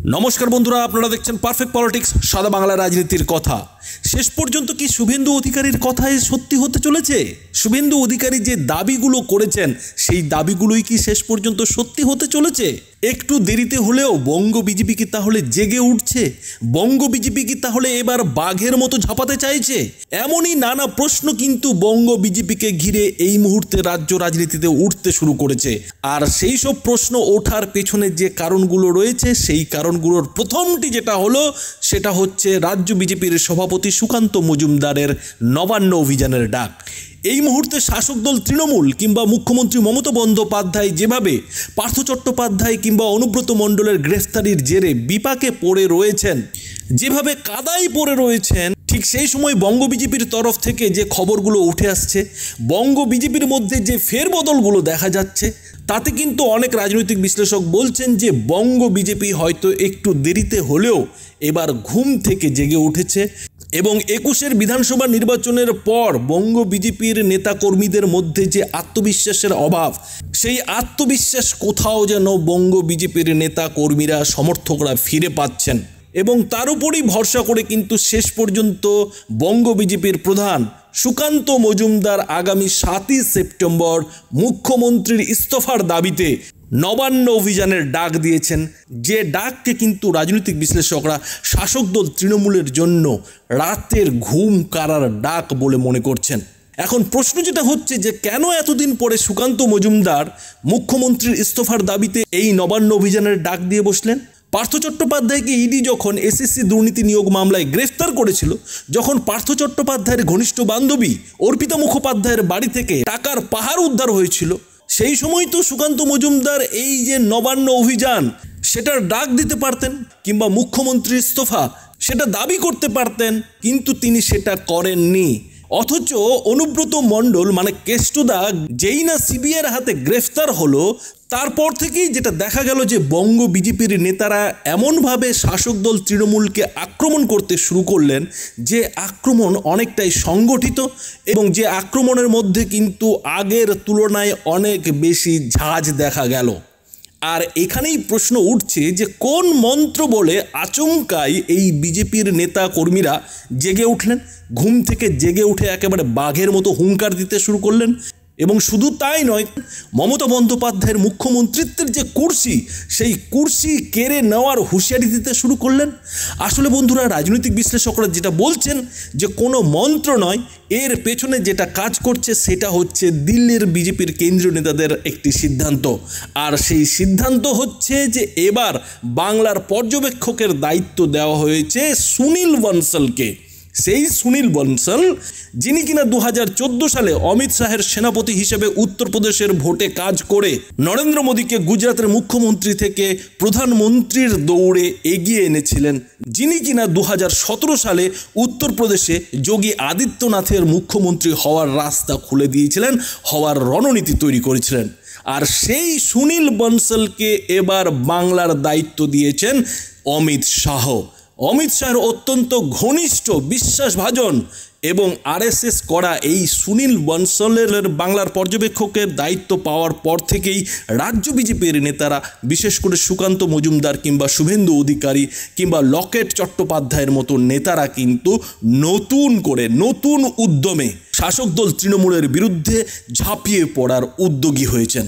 নমস্কার বন্ধুরা, আপনারা দেখছেন পারফেক্ট পলিটিক্স, সাদা বাংলা রাজনীতির কথা। শেষ পর্যন্ত কি শুভেন্দু অধিকারীর কথাই সত্যি হতে চলেছে? শুভেন্দু অধিকারী যে দাবিগুলো করেছেন সেই দাবিগুলোই কি শেষ পর্যন্ত সত্যি হতে চলেছে? একটু দেরিতে হলেও বঙ্গ বিজেপি কি তাহলে জেগে উঠছে? বঙ্গ বিজেপি কি তাহলে এবার বাঘের মতো ঝাঁপাতে চাইছে? এমনই নানা প্রশ্ন কিন্তু বঙ্গ বিজেপিকে ঘিরে এই মুহূর্তে রাজ্য রাজনীতিতে উঠতে শুরু করেছে। আর সেই সব প্রশ্ন ওঠার পেছনে যে কারণগুলো রয়েছে সেই কারণগুলোর প্রথমটি যেটা হলো সেটা হচ্ছে রাজ্য বিজেপির সভাপতি সুকান্ত মজুমদারের নবান্ন অভিযানের ডাক। এই মুহূর্তে শাসক দল তৃণমূল কিংবা মুখ্যমন্ত্রী মমতা বন্দ্যোপাধ্যায় যেভাবে পার্থ চট্টোপাধ্যায় কিংবা অনুব্রত মণ্ডলের গ্রেফতারির জেরে বিপাকে পড়ে রয়েছেন, যেভাবে কাদায় পড়ে রয়েছেন, ঠিক সেই সময় বঙ্গ বিজেপির তরফ থেকে যে খবরগুলো উঠে আসছে, বঙ্গ বিজেপির মধ্যে যে ফেরবদলগুলো দেখা যাচ্ছে, তাতে কিন্তু অনেক রাজনৈতিক বিশ্লেষক বলছেন যে বঙ্গ বিজেপি হয়তো একটু দেরিতে হলেও এবার ঘুম থেকে জেগে উঠেছে এবং ২১-এর বিধানসভা নির্বাচনের পর বঙ্গ বিজেপির নেতাকর্মীদের মধ্যে যে আত্মবিশ্বাসের অভাব, সেই আত্মবিশ্বাস কোথাও যেন বঙ্গ বিজেপির নেতা কর্মীরা, সমর্থকরা ফিরে পাচ্ছেন। এবং তার উপরই ভরসা করে কিন্তু শেষ পর্যন্ত বঙ্গ বিজেপির প্রধান সুকান্ত মজুমদার আগামী ৭ই সেপ্টেম্বর মুখ্যমন্ত্রীর ইস্তফার দাবিতে নবান্ন অভিযানের ডাক দিয়েছেন, যে ডাককে কিন্তু রাজনৈতিক বিশ্লেষকরা শাসক দল তৃণমূলের জন্য রাতের ঘুম কাড়ার ডাক বলে মনে করছেন। এখন প্রশ্ন যেটা হচ্ছে যে কেন এতদিন পরে সুকান্ত মজুমদার মুখ্যমন্ত্রীর ইস্তফার দাবিতে এই নবান্ন অভিযানের ডাক দিয়ে বসলেন? পার্থ চট্টোপাধ্যায়কে ইডি যখন এসএসসি দুর্নীতি নিয়োগ মামলায় গ্রেফতার করেছিল, যখন পার্থ চট্টোপাধ্যায়ের ঘনিষ্ঠ বান্ধবী অর্পিতা মুখোপাধ্যায়ের বাড়ি থেকে টাকার পাহাড় উদ্ধার হয়েছিল, সেই সময় তো সুকান্ত মজুমদার এই যে নবান্ন অভিযান সেটার ডাক দিতে পারতেন কিংবা মুখ্যমন্ত্রীর ইস্তফা সেটা দাবি করতে পারতেন, কিন্তু তিনি সেটা করেননি। অথচ অনুব্রত মণ্ডল মানে কেষ্টদা যেই না সিবিআইয়ের হাতে গ্রেফতার হলো, তারপর থেকেই যেটা দেখা গেল যে বঙ্গ বিজেপির নেতারা এমনভাবে শাসক দল তৃণমূলকে আক্রমণ করতে শুরু করলেন যে আক্রমণ অনেকটাই সংগঠিত এবং যে আক্রমণের মধ্যে কিন্তু আগের তুলনায় অনেক বেশি ঝাঁজ দেখা গেল। আর এখানেই প্রশ্ন উঠছে যে কোন মন্ত্র বলে আচমকাই এই বিজেপির নেতা কর্মীরা জেগে উঠলেন, ঘুম থেকে জেগে উঠে একেবারে বাঘের মতো হুঙ্কার দিতে শুরু করলেন। এবং শুধু তাই নয়, মমতা বন্দ্যোপাধ্যায়ের মুখ্যমন্ত্রিত্বের যে কুর্সি, সেই কুর্সি কেড়ে নেওয়ার হুঁশিয়ারি দিতে শুরু করলেন। আসলে বন্ধুরা, রাজনৈতিক বিশ্লেষকরা যেটা বলছেন যে কোনো মন্ত্র নয়, এর পেছনে যেটা কাজ করছে সেটা হচ্ছে দিল্লির বিজেপির কেন্দ্রীয় নেতাদের একটি সিদ্ধান্ত। আর সেই সিদ্ধান্ত হচ্ছে যে এবার বাংলার পর্যবেক্ষকের দায়িত্ব দেওয়া হয়েছে সুনীল বনসলকে। সেই সুনীল বনসল যিনি কিনা ২০১৪ সালে অমিত শাহের সেনাপতি হিসেবে উত্তরপ্রদেশের ভোটে কাজ করে নরেন্দ্র মোদীকে গুজরাটের মুখ্যমন্ত্রী থেকে প্রধানমন্ত্রীর দৌড়ে এগিয়ে এনেছিলেন, যিনি কিনা ২০১৭ সালে উত্তরপ্রদেশে যোগী আদিত্যনাথের মুখ্যমন্ত্রী হওয়ার রাস্তা খুলে দিয়েছিলেন, হওয়ার রণনীতি তৈরি করেছিলেন। আর সেই সুনীল বনসলকে এবার বাংলার দায়িত্ব দিয়েছেন অমিত শাহ। অমিত শাহের অত্যন্ত ঘনিষ্ঠ, বিশ্বাসভাজন এবং আরএসএস করা এই সুনীল বনসলের বাংলার পর্যবেক্ষকের দায়িত্ব পাওয়ার পর থেকেই রাজ্য বিজেপির নেতারা, বিশেষ করে সুকান্ত মজুমদার কিংবা শুভেন্দু অধিকারী কিংবা লকেট চট্টোপাধ্যায়ের মতো নেতারা কিন্তু নতুন উদ্যমে শাসক দল তৃণমূলের বিরুদ্ধে ঝাঁপিয়ে পড়ার উদ্যোগী হয়েছেন।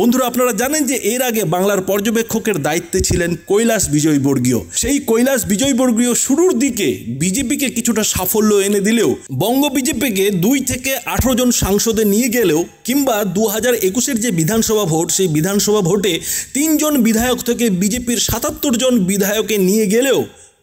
বন্ধুরা, আপনারা জানেন যে এর আগে বাংলার পর্যবেক্ষকের দায়িত্বে ছিলেন কৈলাস বিজয়বর্গীয়। সেই কৈলাস বিজয়বর্গীয় শুরুর দিকে বিজেপিকে কিছুটা সাফল্য এনে দিলেও, বঙ্গ বিজেপিকে ২ থেকে ১৮ জন সাংসদে নিয়ে গেলেও, কিংবা ২০২১-এর যে বিধানসভা ভোট, সেই বিধানসভা ভোটে ৩ জন বিধায়ক থেকে বিজেপির ৭৭ জন বিধায়কে নিয়ে গেলেও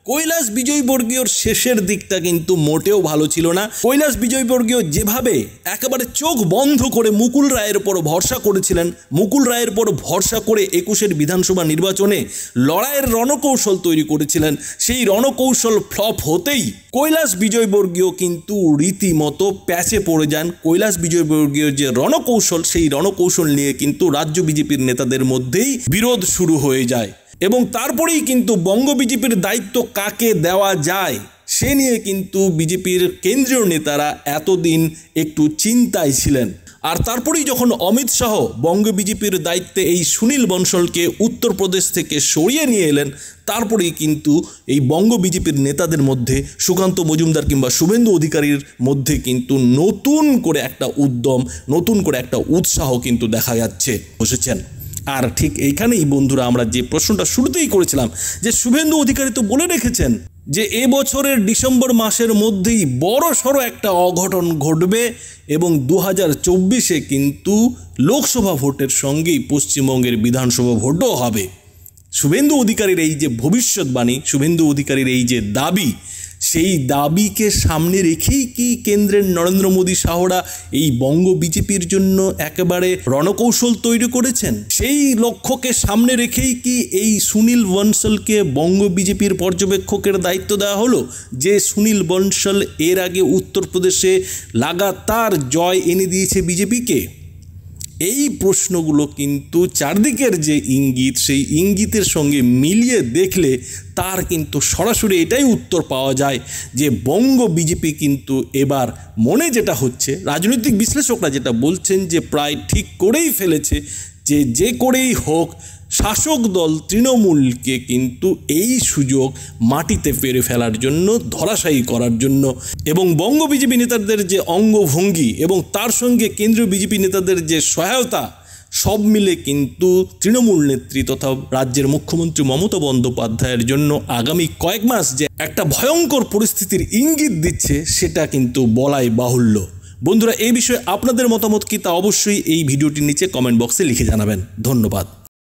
কৈলাস বিজয়বর্গীয়র শেষের দিকটা কিন্তু মোটেও ভালো ছিল না। কৈলাস বিজয়বর্গীয় যেভাবে একেবারে চোখ বন্ধ করে মুকুল রায়ের উপর ভরসা করেছিলেন, মুকুল রায়ের উপর ভরসা করে ২১-এর বিধানসভা নির্বাচনে লড়াইয়ের রণকৌশল তৈরি করেছিলেন, সেই রণকৌশল ফ্লপ হতেই কৈলাস বিজয়বর্গীয় কিন্তু রীতিমতো প্যাচে পড়ে যান। কৈলাস বিজয়বর্গীয়র যে রণকৌশল, সেই রণকৌশল নিয়ে কিন্তু রাজ্য বিজেপির নেতাদের মধ্যেই বিরোধ শুরু হয়ে যায় এবং তারপরেই কিন্তু বঙ্গ বিজেপির দায়িত্ব কাকে দেওয়া যায় সে নিয়ে কিন্তু বিজেপির কেন্দ্রীয় নেতারা এতদিন একটু চিন্তায় ছিলেন। আর তারপরেই যখন অমিত শাহ বঙ্গ বিজেপির দায়িত্বে এই সুনীল বনশলকে উত্তরপ্রদেশ থেকে সরিয়ে নিয়ে এলেন, তারপরেই কিন্তু এই বঙ্গ বিজেপির নেতাদের মধ্যে সুকান্ত মজুমদার কিংবা শুভেন্দু অধিকারীর মধ্যে কিন্তু নতুন করে একটা উদ্যম, নতুন করে একটা উৎসাহ কিন্তু দেখা যাচ্ছে বসেছেন। আর ঠিক এইখানেই বন্ধুরা আমরা যে প্রশ্নটা শুরুতেই করেছিলাম, যে শুভেন্দু অধিকারী তো বলে রেখেছেন যে এবছরের ডিসেম্বর মাসের মধ্যেই বড় সড়ো একটা অঘটন ঘটবে এবং 2024-এ কিন্তু লোকসভা ভোটের সঙ্গেই পশ্চিমবঙ্গের বিধানসভা ভোটও হবে। শুভেন্দু অধিকারীর এই যে ভবিষ্যৎবাণী, শুভেন্দু অধিকারীর এই যে দাবি, সেই দাবিকে সামনে রেখেই কি কেন্দ্রের নরেন্দ্র মোদী শাহরা এই বঙ্গ বিজেপির জন্য একেবারে রণকৌশল তৈরি করেছেন? সেই লক্ষ্যকে সামনে রেখেই কি এই সুনীল বনশলকে বঙ্গ বিজেপির পর্যবেক্ষকের দায়িত্ব দেওয়া হলো, যে সুনীল বনশল এর আগে উত্তরপ্রদেশে লাগাতার জয় এনে দিয়েছে বিজেপিকে? এই প্রশ্নগুলো কিন্তু চারদিকের যে ইঙ্গিত, সেই ইঙ্গিতের সঙ্গে মিলিয়ে দেখলে তার কিন্তু সরাসরি এটাই উত্তর পাওয়া যায় যে বঙ্গ বিজেপি কিন্তু এবার মনে যেটা হচ্ছে, রাজনৈতিক বিশ্লেষকরা যেটা বলছেন যে প্রায় ঠিক করেই ফেলেছে যে করেই হোক শাসক দল তৃণমূলকে কিন্তু এই সুযোগ মাটিতে পেরে ফেলার জন্য, ধরাশায়ী করার জন্য, এবং বঙ্গ বিজেপি নেতাদের যে অঙ্গভঙ্গি এবং তার সঙ্গে কেন্দ্রীয় বিজেপি নেতাদের যে সহায়তা, সব মিলে কিন্তু তৃণমূল নেত্রী তথা রাজ্যের মুখ্যমন্ত্রী মমতা বন্দ্যোপাধ্যায়ের জন্য আগামী কয়েক মাস যে একটা ভয়ঙ্কর পরিস্থিতির ইঙ্গিত দিচ্ছে, সেটা কিন্তু বলাই বাহুল্য। বন্ধুরা, এই বিষয়ে আপনাদের মতামত কি তা অবশ্যই এই ভিডিওটির নিচে কমেন্ট বক্সে লিখে জানাবেন। ধন্যবাদ।